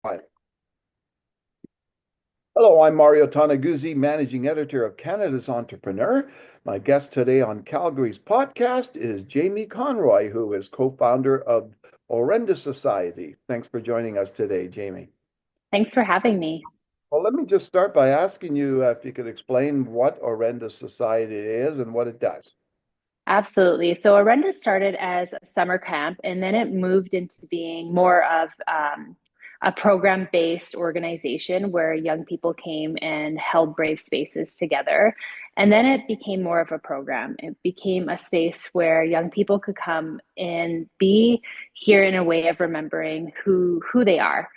Hi. Hello, I'm Mario Toneguzzi, managing editor of Canada's Entrepreneur. My guest today on Calgary's podcast is Jamie Conroy, who is co-founder of Orenda Society. Thanks for joining us today, Jamie. Thanks for having me. Well, let me just start by asking you if you could explain what Orenda Society is and what it does. Absolutely. So Arenda started as a summer camp, and then it moved into being more of a program-based organization where young people came and held brave spaces together. And then it became more of a program. It became a space where young people could come and be here in a way of remembering who they are.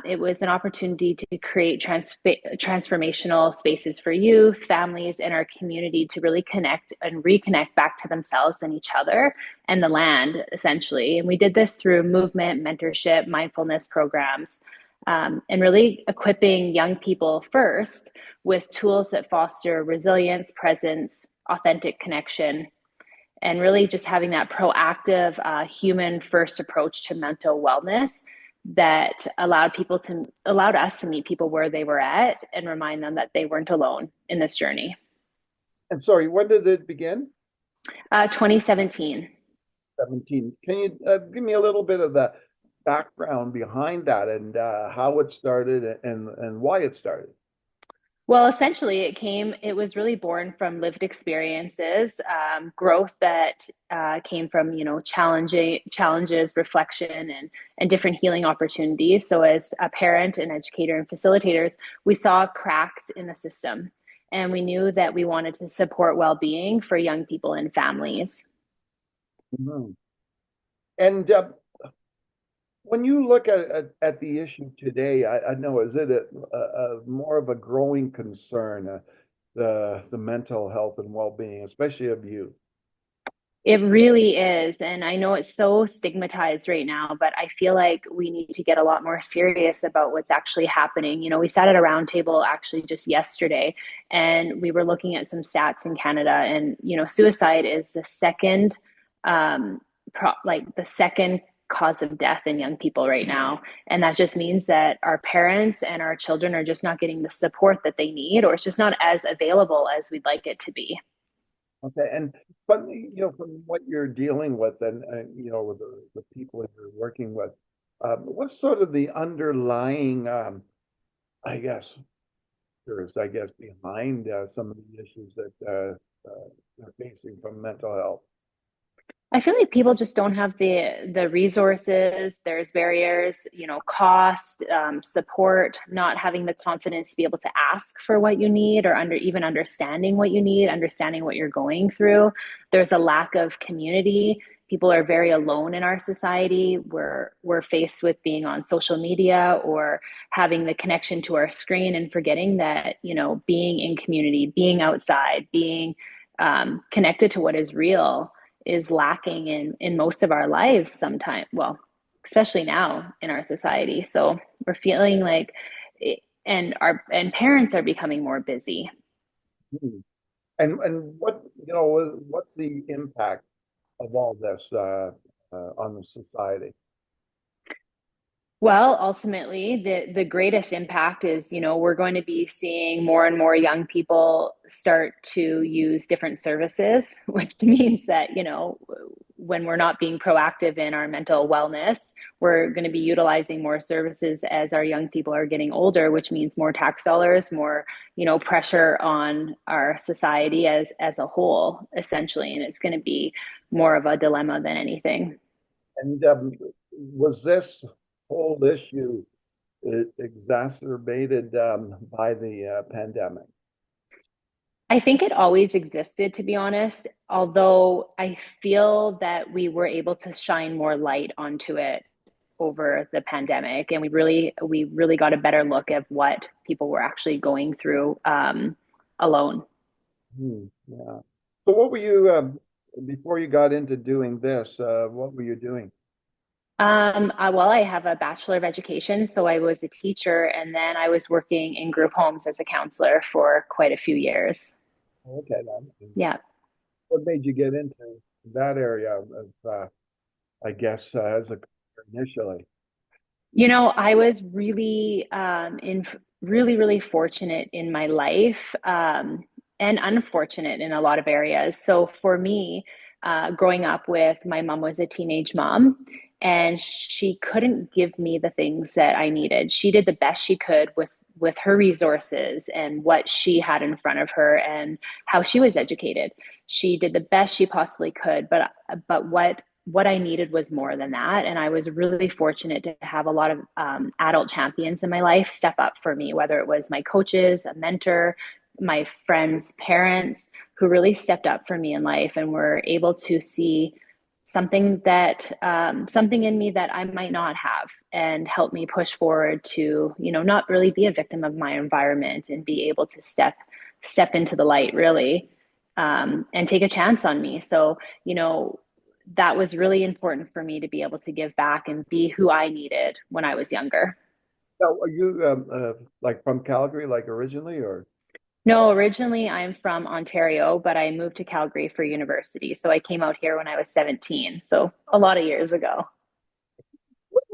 It was an opportunity to create transformational spaces for youth, families, and our community to really connect and reconnect back to themselves and each other and the land, essentially. And we did this through movement, mentorship, mindfulness programs, and really equipping young people first with tools that foster resilience, presence, authentic connection, and really just having that proactive human first approach to mental wellness that allowed us to meet people where they were at and remind them that they weren't alone in this journey. And sorry, when did it begin? 2017. 17. Can you give me a little bit of the background behind that and how it started and why it started? Well, essentially, it was really born from lived experiences, growth that came from, challenges, reflection, and different healing opportunities. So, as a parent, and educator, and facilitators, we saw cracks in the system, and we knew that we wanted to support well-being for young people and families. Mhm. And when you look at the issue today, I know, is it a more of a growing concern, the mental health and well-being, especially of youth? It really is. And I know it's so stigmatized right now, but I feel like we need to get a lot more serious about what's actually happening. We sat at a roundtable actually just yesterday, and we were looking at some stats in Canada. And, suicide is the second, the second cause of death in young people right now. And that just means that our parents and our children are just not getting the support that they need, or it's just not as available as we'd like it to be. Okay, and but from what you're dealing with and with the people that you're working with, what's sort of the underlying, I guess, I guess, behind some of the issues that they're facing from mental health? I feel like people just don't have the resources. There's barriers, cost, support, not having the confidence to be able to ask for what you need, or even understanding what you need, understanding what you're going through. There's a lack of community. People are very alone in our society. We're faced with being on social media or having the connection to our screen and forgetting that, being in community, being outside, being connected to what is real is lacking in most of our lives sometimes, well, especially now in our society. So we're feeling like and parents are becoming more busy. Hmm. And what's the impact of all this on the society? Well, ultimately, the greatest impact is, we're going to be seeing more and more young people start to use different services, which means that, when we're not being proactive in our mental wellness, we're going to be utilizing more services as our young people are getting older, which means more tax dollars, more, pressure on our society as a whole, essentially. And it's going to be more of a dilemma than anything. And was this whole issue exacerbated by the pandemic? I think it always existed, to be honest, although I feel that we were able to shine more light onto it over the pandemic, and we really got a better look at what people were actually going through alone. Yeah. So what were you before you got into doing this? What were you doing? Well, I have a Bachelor of Education, so I was a teacher, and then I was working in group homes as a counselor for quite a few years. Okay, then. Yeah. What made you get into that area of, I guess, as a career initially? I was really fortunate in my life, and unfortunate in a lot of areas. So for me, growing up with my mom was a teenage mom, and she couldn't give me the things that I needed. She did the best she could with her resources and what she had in front of her and how she was educated. She did the best she possibly could, but what I needed was more than that. And I was really fortunate to have a lot of adult champions in my life step up for me, whether it was my coaches, a mentor, my friends' parents, who really stepped up for me in life and were able to see something in me that I might not have, and help me push forward to, not really be a victim of my environment and be able to step into the light, really, and take a chance on me. So, that was really important for me to be able to give back and be who I needed when I was younger. Now, are you like from Calgary, like originally, or No, originally I'm from Ontario, but I moved to Calgary for university. So I came out here when I was 17, so a lot of years ago.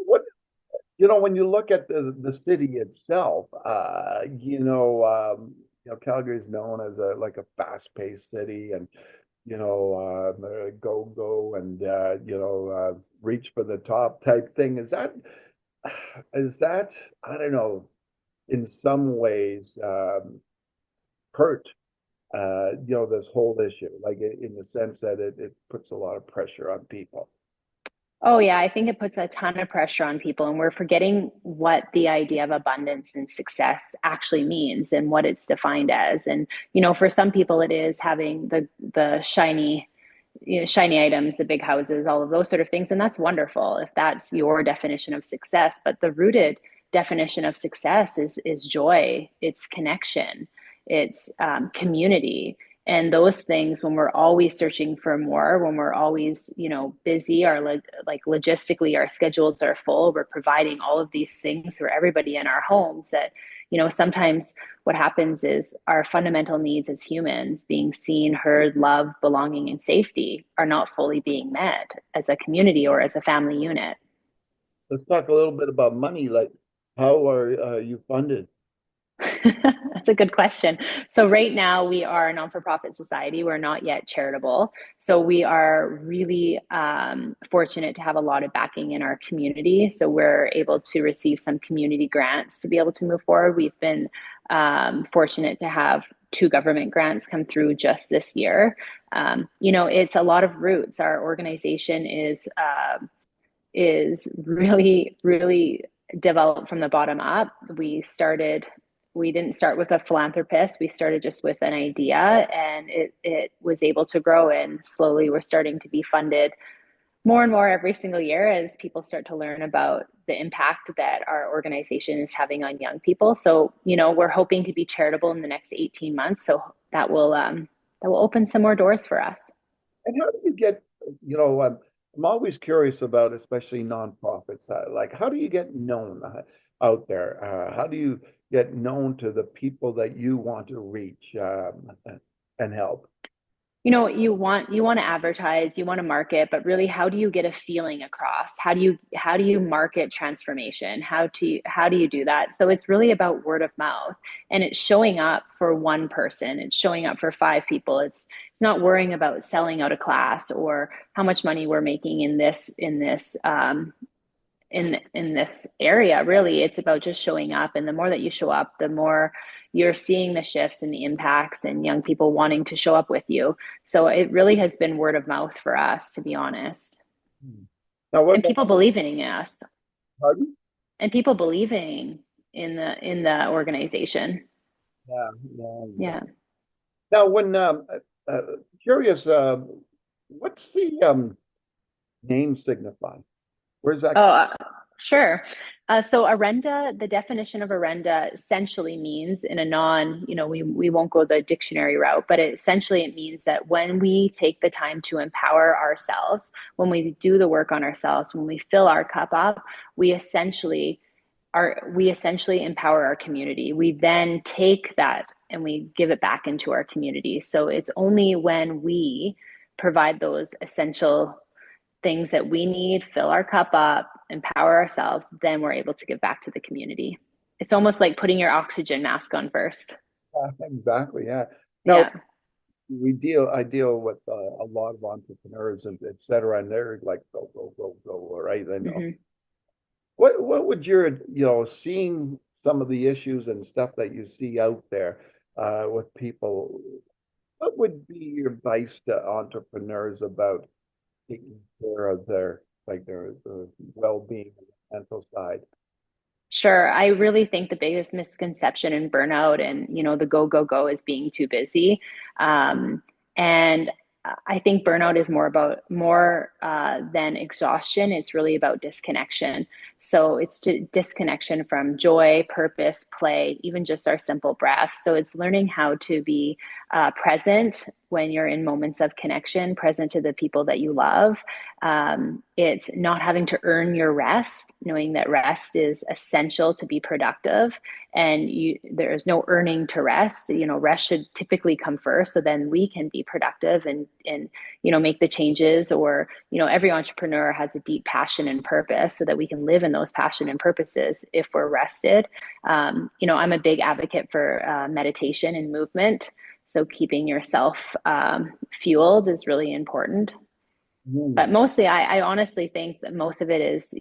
what? When you look at the city itself, Calgary is known as a like a fast-paced city, and go go and reach for the top type thing. Is that I don't know, in some ways hurt this whole issue, like in the sense that it puts a lot of pressure on people. Oh, yeah, I think it puts a ton of pressure on people, and we're forgetting what the idea of abundance and success actually means and what it's defined as. And, for some people, it is having the shiny items, the big houses, all of those sort of things. And that's wonderful if that's your definition of success. But the rooted definition of success is joy, it's connection, it's community. And those things, when we're always searching for more, when we're always, busy, or like logistically, our schedules are full, we're providing all of these things for everybody in our homes that, sometimes what happens is our fundamental needs as humans, being seen, heard, loved, belonging, and safety, are not fully being met as a community or as a family unit. Let's talk a little bit about money. Like, how are you funded? That's a good question. So right now we are a non-for-profit society. We're not yet charitable. So we are really fortunate to have a lot of backing in our community. So we're able to receive some community grants to be able to move forward. We've been fortunate to have two government grants come through just this year. It's a lot of roots. Our organization is really developed from the bottom up. We didn't start with a philanthropist. We started just with an idea, and it was able to grow, and slowly we're starting to be funded more and more every single year as people start to learn about the impact that our organization is having on young people. So, we're hoping to be charitable in the next 18 months. So that will open some more doors for us. And how do you get, I'm always curious about, especially nonprofits, like how do you get known out there? How do you get known to the people that you want to reach and help? You want to advertise, you want to market, but really, how do you get a feeling across? How do you market transformation? How do you do that? So it's really about word of mouth, and it's showing up for one person. It's showing up for five people. It's not worrying about selling out a class or how much money we're making in this area. Really, it's about just showing up, and the more that you show up, the more you're seeing the shifts and the impacts and young people wanting to show up with you. So it really has been word of mouth for us, to be honest. Hmm. Now, what And about people believing in us, pardon? and people believing in the organization. Yeah, yeah, yeah. Yeah. Now, when uh, curious, what's the name signify? Where's that? Oh, sure. So arenda, the definition of arenda essentially means, in a non, we won't go the dictionary route, but it means that when we take the time to empower ourselves, when we do the work on ourselves, when we fill our cup up, we essentially empower our community. We then take that and we give it back into our community. So it's only when we provide those essential things that we need, fill our cup up, empower ourselves, then we're able to give back to the community. It's almost like putting your oxygen mask on first. Exactly. Yeah. Now Yeah. I deal with a lot of entrepreneurs and et cetera, and they're like, go, go, go, go. All right. I know. Hmm. What would your, seeing some of the issues and stuff that you see out there with people, what would be your advice to entrepreneurs about taking care of their well-being and mental side? Sure. I really think the biggest misconception in burnout and, the go, go, go is being too busy. And I think burnout is more than exhaustion. It's really about disconnection. So it's disconnection from joy, purpose, play, even just our simple breath. So it's learning how to be present when you're in moments of connection, present to the people that you love. It's not having to earn your rest, knowing that rest is essential to be productive, and there's no earning to rest. Rest should typically come first, so then we can be productive and make the changes. Or every entrepreneur has a deep passion and purpose, so that we can live in those passion and purposes if we're rested. I'm a big advocate for meditation and movement. So keeping yourself fueled is really important. Mm, But mostly, I honestly think that most of it is,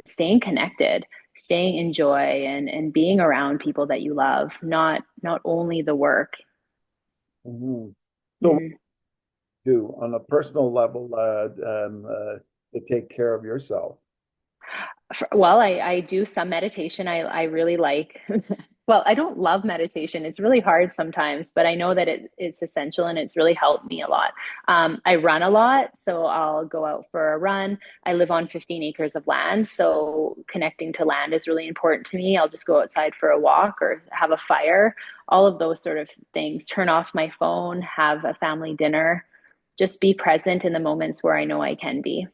staying connected, staying in joy, and being around people that you love, not only the work. mhm. So what Mm. do you do on a personal level to take care of yourself? Well, I do some meditation. I really like, well, I don't love meditation. It's really hard sometimes, but I know that it's essential and it's really helped me a lot. I run a lot, so I'll go out for a run. I live on 15 acres of land, so connecting to land is really important to me. I'll just go outside for a walk or have a fire, all of those sort of things. Turn off my phone, have a family dinner, just be present in the moments where I know I can be.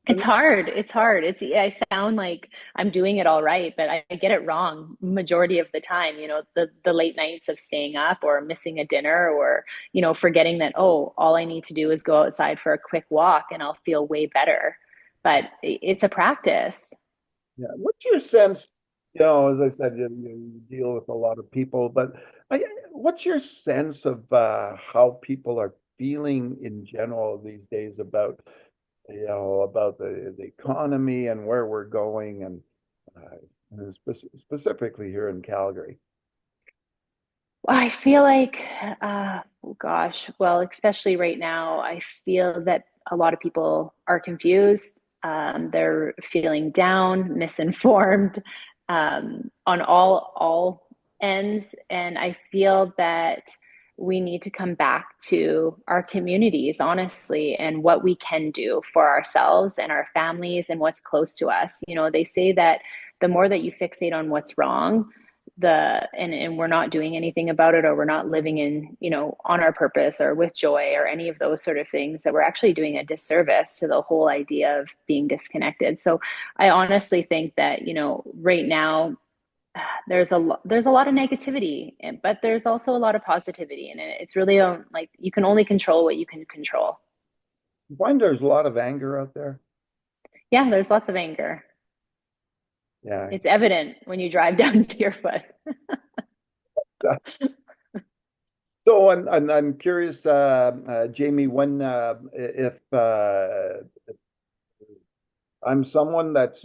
It's And hard. It's hard. I sound like I'm doing it all right, but I get it wrong majority of the time. The late nights of staying up or missing a dinner, or, forgetting that, oh, all I need to do is go outside for a quick walk and I'll feel way better. But it's a practice. yeah, what's your sense? As I said, you deal with a lot of people, but what's your sense of how people are feeling in general these days about, about the economy and where we're going, and specifically here in Calgary? I feel like, oh gosh, well, especially right now, I feel that a lot of people are confused. They're feeling down, misinformed, on all ends, and I feel that we need to come back to our communities, honestly, and what we can do for ourselves and our families and what's close to us. They say that the more that you fixate on what's wrong, and we're not doing anything about it, or we're not living in, on our purpose or with joy or any of those sort of things, that we're actually doing a disservice to the whole idea of being disconnected. So I honestly think that, right now, there's a lot of negativity, but there's also a lot of positivity, and it's really, like, you can only control what you can control. You find there's a lot of anger out there. Yeah, there's lots of anger. Yeah. It's evident when you drive down to your foot. So I'm curious, Jamie, when if I'm someone that's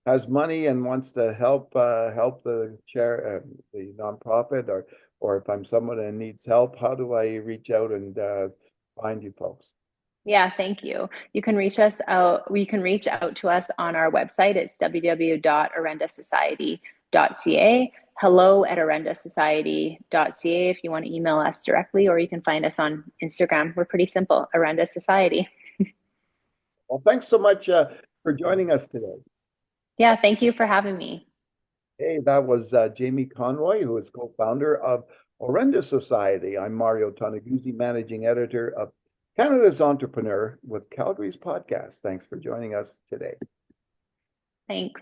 has money and wants to help the nonprofit, or if I'm someone that needs help, how do I reach out and find you folks? Yeah, thank you. You can reach us out. You can reach out to us on our website. It's www.arendasociety.ca. hello@arendasociety.ca if you want to email us directly, or you can find us on Instagram. We're pretty simple, Arenda Society. Well, thanks so much for joining us today. Yeah, thank you for having me. Hey, that was Jamie Conroy, who is co-founder of Orenda Society. I'm Mario Toneguzzi, managing editor of Canada's Entrepreneur with Calgary's podcast. Thanks for joining us today. Thanks.